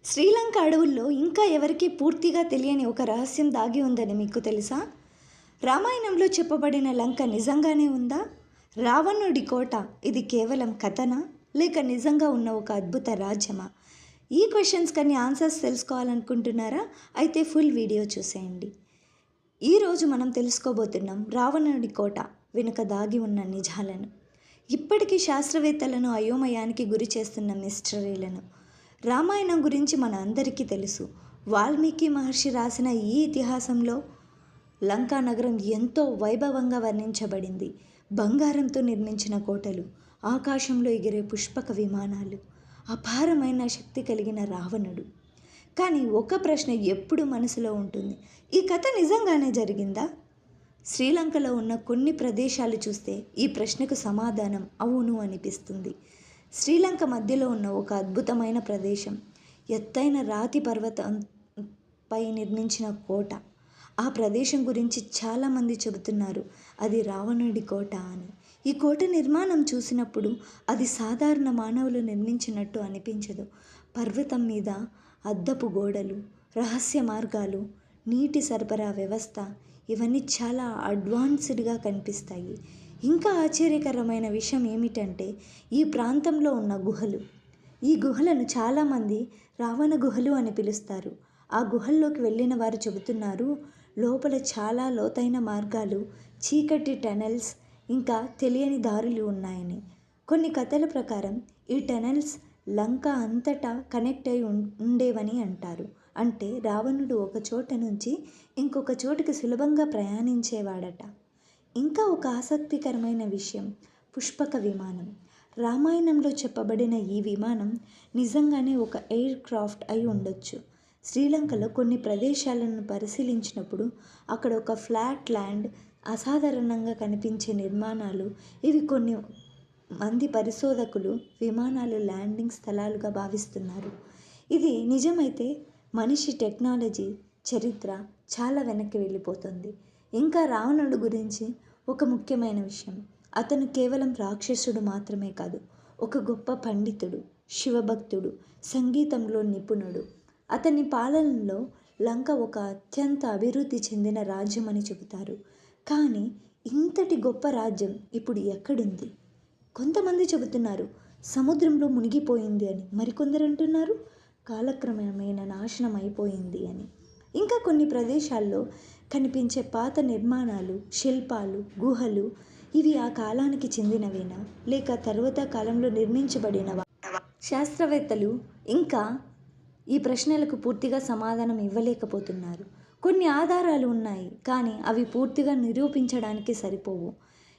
శ్రీలంక అడవుల్లో ఇంకా ఎవరికీ పూర్తిగా తెలియని ఒక రహస్యం దాగి ఉందని మీకు తెలుసా? రామాయణంలో చెప్పబడిన లంక నిజంగానే ఉందా? రావణుడి కోట ఇది కేవలం కథనా? లేక నిజంగా ఉన్న ఒక అద్భుత రాజ్యమా? ఈ క్వశ్చన్స్ కన్నీ ఆన్సర్స్ తెలుసుకోవాలనుకుంటున్నారా? అయితే ఫుల్ వీడియో చూసేయండి. ఈరోజు మనం తెలుసుకోబోతున్నాం రావణుడి కోట వెనుక దాగి ఉన్న నిజాలను, ఇప్పటికీ శాస్త్రవేత్తలను అయోమయానికి గురి చేస్తున్న మిస్టరీలను. రామాయణం గురించి మన అందరికీ తెలుసు. వాల్మీకి మహర్షి రాసిన ఈ ఇతిహాసంలో లంకా నగరం ఎంతో వైభవంగా వర్ణించబడింది. బంగారంతో నిర్మించిన కోటలు, ఆకాశంలో ఎగిరే పుష్పక విమానాలు, అపారమైన శక్తి కలిగిన రావణుడు. కానీ ఒక ప్రశ్న ఎప్పుడు మనసులో ఉంటుంది, ఈ కథ నిజంగానే జరిగిందా? శ్రీలంకలో ఉన్న కొన్ని ప్రదేశాలు చూస్తే ఈ ప్రశ్నకు సమాధానం అవును అనిపిస్తుంది. శ్రీలంక మధ్యలో ఉన్న ఒక అద్భుతమైన ప్రదేశం, ఎత్తైన రాతి పర్వతంపై నిర్మించిన కోట. ఆ ప్రదేశం గురించి చాలామంది చెబుతున్నారు, అది రావణుడి కోట అని. ఈ కోట నిర్మాణం చూసినప్పుడు అది సాధారణ మానవులు నిర్మించినట్టు అనిపించదు. పర్వతం మీద అద్దపు గోడలు, రహస్య మార్గాలు, నీటి సరఫరా వ్యవస్థ, ఇవన్నీ చాలా అడ్వాన్స్డ్గా కనిపిస్తాయి. ఇంకా ఆశ్చర్యకరమైన విషయం ఏమిటంటే ఈ ప్రాంతంలో ఉన్న గుహలు. ఈ గుహలను చాలామంది రావణ గుహలు అని పిలుస్తారు. ఆ గుహల్లోకి వెళ్ళిన వారు చెబుతున్నారు, లోపల చాలా లోతైన మార్గాలు, చీకటి టనెల్స్, ఇంకా తెలియని దారులు ఉన్నాయని. కొన్ని కథల ప్రకారం ఈ టనెల్స్ లంక అంతటా కనెక్ట్ అయి ఉండేవని అంటారు. అంటే రావణుడు ఒక చోట నుంచి ఇంకొక చోటుకి సులభంగా ప్రయాణించేవాడట. ఇంకా ఒక ఆసక్తికరమైన విషయం, పుష్పక విమానం. రామాయణంలో చెప్పబడిన ఈ విమానం నిజంగానే ఒక ఎయిర్ క్రాఫ్ట్ అయి ఉండొచ్చు. శ్రీలంకలో కొన్ని ప్రదేశాలను పరిశీలించినప్పుడు అక్కడ ఒక ఫ్లాట్ ల్యాండ్, అసాధారణంగా కనిపించే నిర్మాణాలు, ఇవి కొన్ని మంది పరిశోధకులు విమానాలు ల్యాండింగ్ స్థలాలుగా భావిస్తున్నారు. ఇది నిజమైతే మనిషి టెక్నాలజీ చరిత్ర చాలా వెనక్కి వెళ్ళిపోతుంది. ఇంకా రావణుడు గురించి ఒక ముఖ్యమైన విషయం, అతను కేవలం రాక్షసుడు మాత్రమే కాదు, ఒక గొప్ప పండితుడు, శివభక్తుడు, సంగీతంలో నిపుణుడు. అతని పాలనలో లంక ఒక అత్యంత అభివృద్ధి చెందిన రాజ్యం అని చెబుతారు. కానీ ఇంతటి గొప్ప రాజ్యం ఇప్పుడు ఎక్కడుంది? కొంతమంది చెబుతున్నారు సముద్రంలో మునిగిపోయింది అని, మరికొందరు అంటున్నారు కాలక్రమేణా నాశనం అయిపోయింది అని. ఇంకా కొన్ని ప్రదేశాల్లో కనిపించే పాత నిర్మాణాలు, శిల్పాలు, గుహలు, ఇవి ఆ కాలానికి చెందినవేనా లేక తరువాత కాలంలో నిర్మించబడినవా? శాస్త్రవేత్తలు ఇంకా ఈ ప్రశ్నలకు పూర్తిగా సమాధానం ఇవ్వలేకపోతున్నారు. కొన్ని ఆధారాలు ఉన్నాయి, కానీ అవి పూర్తిగా నిరూపించడానికి సరిపోవు.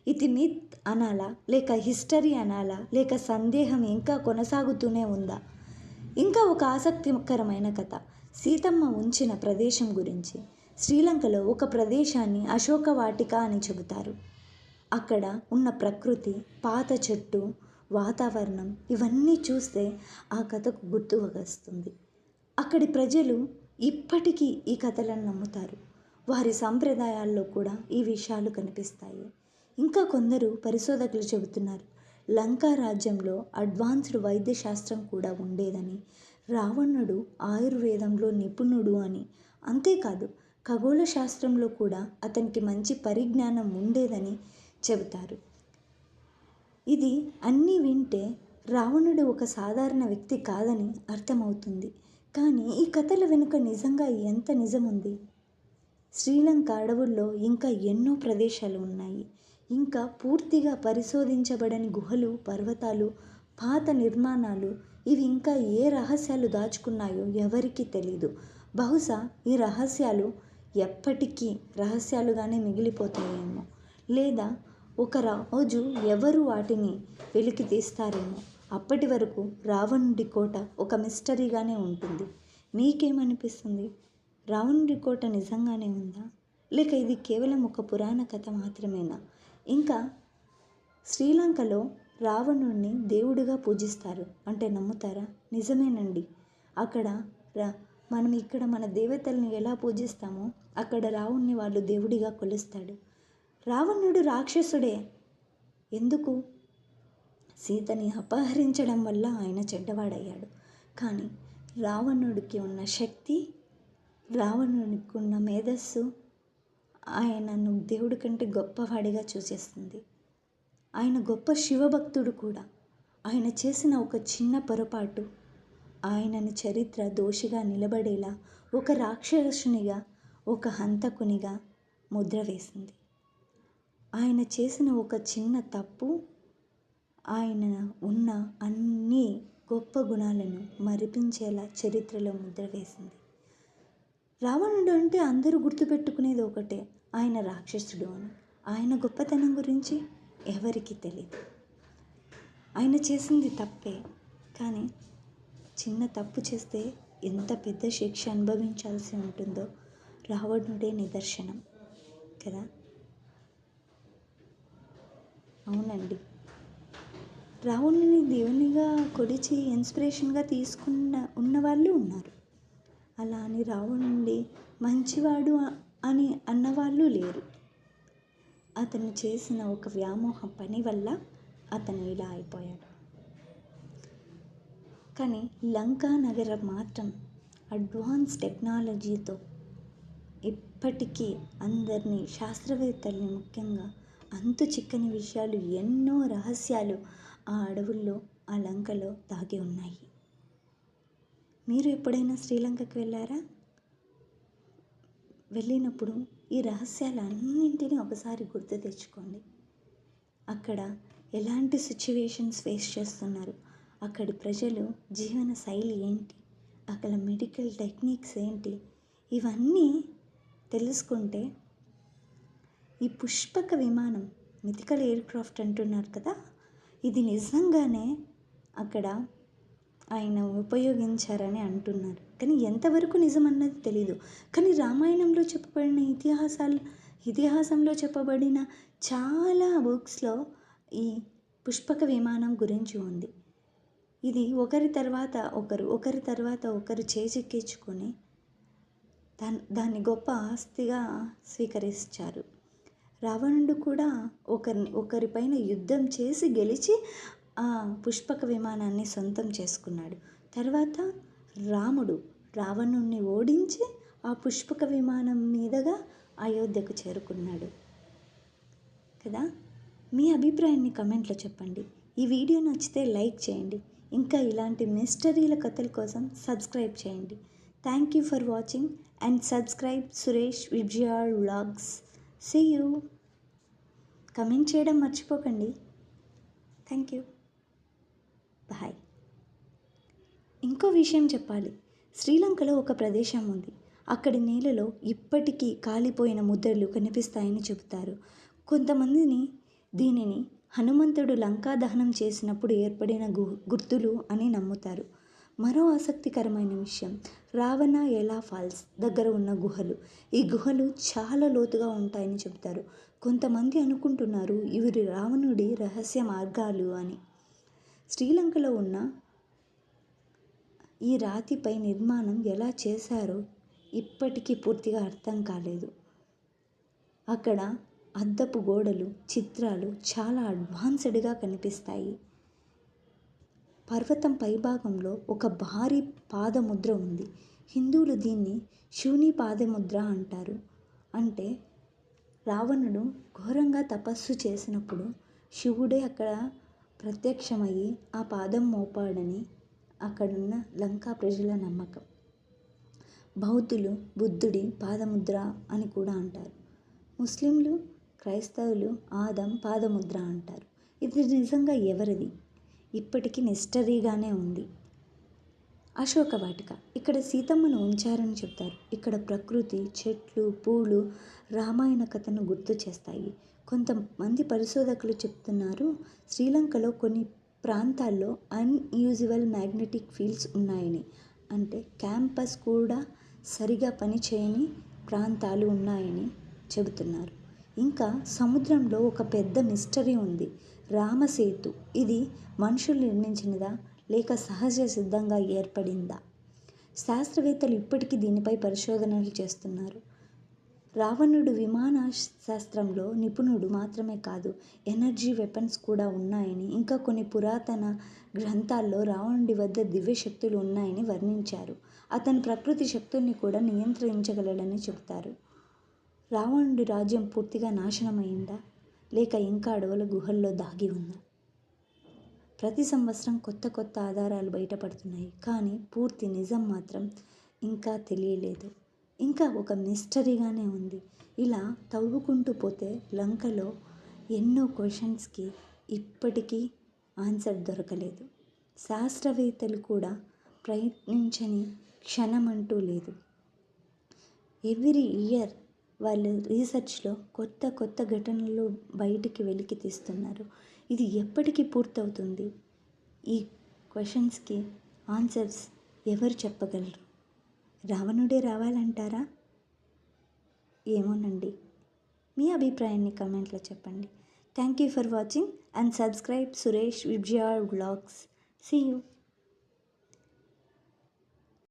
ఇది మిత్ అనాలా, లేక హిస్టరీ అనాలా, లేక సందేహం ఇంకా కొనసాగుతూనే ఉందా? ఇంకా ఒక ఆసక్తికరమైన కథ, సీతమ్మ ఉంచిన ప్రదేశం గురించి. శ్రీలంకలో ఒక ప్రదేశాన్ని అశోక వాటిక అని చెబుతారు. అక్కడ ఉన్న ప్రకృతి, పాత చెట్టు, వాతావరణం, ఇవన్నీ చూస్తే ఆ కథకు గుర్తు వస్తుంది. అక్కడి ప్రజలు ఇప్పటికీ ఈ కథలను నమ్ముతారు. వారి సంప్రదాయాల్లో కూడా ఈ విషయాలు కనిపిస్తాయి. ఇంకా కొందరు పరిశోధకులు చెబుతున్నారు, లంకా రాజ్యంలో అడ్వాన్స్డ్ వైద్య శాస్త్రం కూడా ఉండేదని, రావణుడు ఆయుర్వేదంలో నిపుణుడు అని. అంతేకాదు ఖగోళ శాస్త్రంలో కూడా అతనికి మంచి పరిజ్ఞానం ఉండేదని చెబుతారు. ఇది అన్నీ వింటే రావణుడు ఒక సాధారణ వ్యక్తి కాదని అర్థమవుతుంది. కానీ ఈ కథల వెనుక నిజంగా ఎంత నిజం ఉంది? శ్రీలంక అడవుల్లో ఇంకా ఎన్నో ప్రదేశాలు ఉన్నాయి. ఇంకా పూర్తిగా పరిశోధించబడని గుహలు, పర్వతాలు, పాత నిర్మాణాలు, ఇవి ఇంకా ఏ రహస్యాలు దాచుకున్నాయో ఎవరికీ తెలీదు. బహుశా ఈ రహస్యాలు ఎప్పటికీ రహస్యాలుగానే మిగిలిపోతాయేమో, లేదా ఒక రోజు ఎవరు వాటిని వెలికి తీస్తారేమో. అప్పటి వరకు రావణుడి కోట ఒక మిస్టరీగానే ఉంటుంది. మీకేమనిపిస్తుంది? రావణుడి కోట నిజంగానే ఉందా, లేక ఇది కేవలం ఒక పురాణ కథ మాత్రమేనా? ఇంకా శ్రీలంకలో రావణుడిని దేవుడిగా పూజిస్తారు అంటే నమ్ముతారా? నిజమేనండి. అక్కడ మనం ఇక్కడ మన దేవతల్ని ఎలా పూజిస్తామో అక్కడ రావణుని వాళ్ళు దేవుడిగా కొలుస్తాడు. రావణుడు రాక్షసుడే. ఎందుకు? సీతని అపహరించడం వల్ల ఆయన చెడ్డవాడయ్యాడు. కానీ రావణుడికి ఉన్న శక్తి, రావణుడికి ఉన్న మేధస్సు ఆయనను దేవుడి కంటే గొప్పవాడిగా చూసేస్తుంది. ఆయన గొప్ప శివభక్తుడు కూడా. ఆయన చేసిన ఒక చిన్న పొరపాటు ఆయనని చరిత్ర దోషిగా నిలబడేలా, ఒక రాక్షసునిగా, ఒక హంతకునిగా ముద్ర వేసింది. ఆయన చేసిన ఒక చిన్న తప్పు ఆయన ఉన్న అన్ని గొప్ప గుణాలను మరిపించేలా చరిత్రలో ముద్ర వేసింది. రావణుడు అంటే అందరూ గుర్తుపెట్టుకునేది ఒకటే, ఆయన రాక్షసుడు అని. ఆయన గొప్పతనం గురించి ఎవరికీ తెలియదు. ఆయన చేసింది తప్పే, కానీ చిన్న తప్పు చేస్తే ఎంత పెద్ద శిక్ష అనుభవించాల్సి ఉంటుందో రావణుడే నిదర్శనం కదా. అవునండి, రావణుని దేవునిగా కొలిచి ఇన్స్పిరేషన్గా ఉన్నవాళ్ళు ఉన్నారు. అలా అని రావణుడి మంచివాడు అని అన్నవాళ్ళు లేరు. అతను చేసిన ఒక వ్యామోహ పని వల్ల అతను ఇలా అయిపోయాడు. కానీ లంకా నగరం మాత్రం అడ్వాన్స్ టెక్నాలజీతో ఇప్పటికీ అందరినీ, శాస్త్రవేత్తల్ని ముఖ్యంగా, అంతు చిక్కని విషయాలు, ఎన్నో రహస్యాలు ఆ అడవుల్లో, ఆ లంకలో దాగి ఉన్నాయి. మీరు ఎప్పుడైనా శ్రీలంకకి వెళ్ళారా? వెళ్ళినప్పుడు ఈ రహస్యాలన్నింటినీ ఒకసారి గుర్తు తెచ్చుకోండి. అక్కడ ఎలాంటి సిచ్యువేషన్స్ ఫేస్ చేస్తున్నారు, అక్కడి ప్రజలు జీవన శైలి ఏంటి, అక్కడ మెడికల్ టెక్నిక్స్ ఏంటి, ఇవన్నీ తెలుసుకుంటే ఈ పుష్పక విమానం, మిథికల్ ఎయిర్ క్రాఫ్ట్ అంటున్నారు కదా, ఇది నిజంగానే అక్కడ ఆయన ఉపయోగించారని అంటున్నారు. కానీ ఎంతవరకు నిజం అన్నది తెలీదు. కానీ రామాయణంలో చెప్పబడిన ఇతిహాసంలో చెప్పబడిన చాలా బుక్స్లో ఈ పుష్పక విమానం గురించి ఉంది. ఇది ఒకరి తర్వాత ఒకరు చేజిక్కించుకొని దాన్ని గొప్ప ఆస్తిగా స్వీకరించారు. రావణుడు కూడా ఒకరిపైన యుద్ధం చేసి గెలిచి ఆ పుష్పక విమానాన్ని సొంతం చేసుకున్నాడు. తర్వాత రాముడు రావణుణ్ణి ఓడించి ఆ పుష్పక విమానం మీదుగా అయోధ్యకు చేరుకున్నాడు కదా. మీ అభిప్రాయాన్ని కమెంట్లో చెప్పండి. ఈ వీడియో నచ్చితే లైక్ చేయండి. ఇంకా ఇలాంటి మిస్టరీల కథల కోసం సబ్స్క్రైబ్ చేయండి. Thank you for watching and subscribe Suresh Vijayal vlogs. See you. Comment చేయడం మర్చిపోకండి. Thank you. బాయ్. ఇంకో విషయం చెప్పాలి. శ్రీలంకలో ఒక ప్రదేశం ఉంది. అక్కడి నేలలో ఇప్పటికీ కాలిపోయిన ముద్రలు కనిపిస్తాయని చెబుతారు. కొంతమందిని దీనిని హనుమంతుడు లంకా దహనం చేసినప్పుడు ఏర్పడిన గుర్తులు అని నమ్ముతారు. మరో ఆసక్తికరమైన విషయం, రావణ ఎలా ఫాల్స్ దగ్గర ఉన్న గుహలు. ఈ గుహలు చాలా లోతుగా ఉంటాయని చెబుతారు. కొంతమంది అనుకుంటున్నారు ఇవి రావణుడి రహస్య మార్గాలు అని. శ్రీలంకలో ఉన్న ఈ రాతిపై నిర్మాణం ఎలా చేశారో ఇప్పటికీ పూర్తిగా అర్థం కాలేదు. అక్కడ అద్దపు గోడలు, చిత్రాలు చాలా అడ్వాన్స్డ్గా కనిపిస్తాయి. పర్వతం పైభాగంలో ఒక భారీ పాదముద్ర ఉంది. హిందువులు దీన్ని శివుని పాదముద్ర అంటారు. అంటే రావణుడు ఘోరంగా తపస్సు చేసినప్పుడు శివుడే అక్కడ ప్రత్యక్షమయ్యి ఆ పాదం మోపాడని అక్కడున్న లంకా ప్రజల నమ్మకం. బౌద్ధులు బుద్ధుడి పాదముద్ర అని కూడా అంటారు. ముస్లింలు, క్రైస్తవులు ఆదం పాదముద్ర అంటారు. ఇది నిజంగా ఎవరిది? ఇప్పటికీ మిస్టరీగానే ఉంది. అశోకవాటిక, ఇక్కడ సీతమ్మను ఉంచారని చెప్తారు. ఇక్కడ ప్రకృతి, చెట్లు, పూలు రామాయణ కథను గుర్తు చేస్తాయి. కొంతమంది పరిశోధకులు చెప్తున్నారు శ్రీలంకలో కొన్ని ప్రాంతాల్లో అన్యూజువల్ మ్యాగ్నెటిక్ ఫీల్డ్స్ ఉన్నాయని. అంటే క్యాంపస్ కూడా సరిగా పనిచేయని ప్రాంతాలు ఉన్నాయని చెబుతున్నారు. ఇంకా సముద్రంలో ఒక పెద్ద మిస్టరీ ఉంది, రామసేతు. ఇది మనుషులు నిర్మించినదా లేక సహజ సిద్ధంగా ఏర్పడిందా? శాస్త్రవేత్తలు ఇప్పటికీ దీనిపై పరిశోధనలు చేస్తున్నారు. రావణుడు విమాన శాస్త్రంలో నిపుణుడు మాత్రమే కాదు, ఎనర్జీ వెపన్స్ కూడా ఉన్నాయని, ఇంకా కొన్ని పురాతన గ్రంథాల్లో రావణుడి వద్ద దివ్య శక్తులు ఉన్నాయని వర్ణించారు. అతను ప్రకృతి శక్తుల్ని కూడా నియంత్రించగలడని చెబుతారు. రావణుడి రాజ్యం పూర్తిగా నాశనమైందా, లేక ఇంకా అడవుల గుహల్లో దాగి ఉందా? ప్రతి సంవత్సరం కొత్త కొత్త ఆధారాలు బయటపడుతున్నాయి, కానీ పూర్తి నిజం మాత్రం ఇంకా తెలియలేదు. ఇంకా ఒక మిస్టరీగానే ఉంది. ఇలా తవ్వుకుంటూ పోతే లంకలో ఎన్నో క్వశ్చన్స్కి ఇప్పటికీ ఆన్సర్ దొరకలేదు. శాస్త్రవేత్తలు కూడా ప్రయత్నించని క్షణం అంటూ లేదు. ఎవ్రీ ఇయర్ వాళ్ళు రీసెర్చ్లో కొత్త కొత్త ఘటనలు బయటికి వెలికి తీస్తున్నారు. ఇది ఎప్పటికీ పూర్తవుతుంది? ఈ క్వశ్చన్స్కి ఆన్సర్స్ ఎవరు చెప్పగలరు? రావణుడే రావాలంటారా? ఏమోనండి. మీ అభిప్రాయాన్ని కమెంట్లో చెప్పండి. Thank you for watching and subscribe Suresh VIBGYOR vlogs. See you.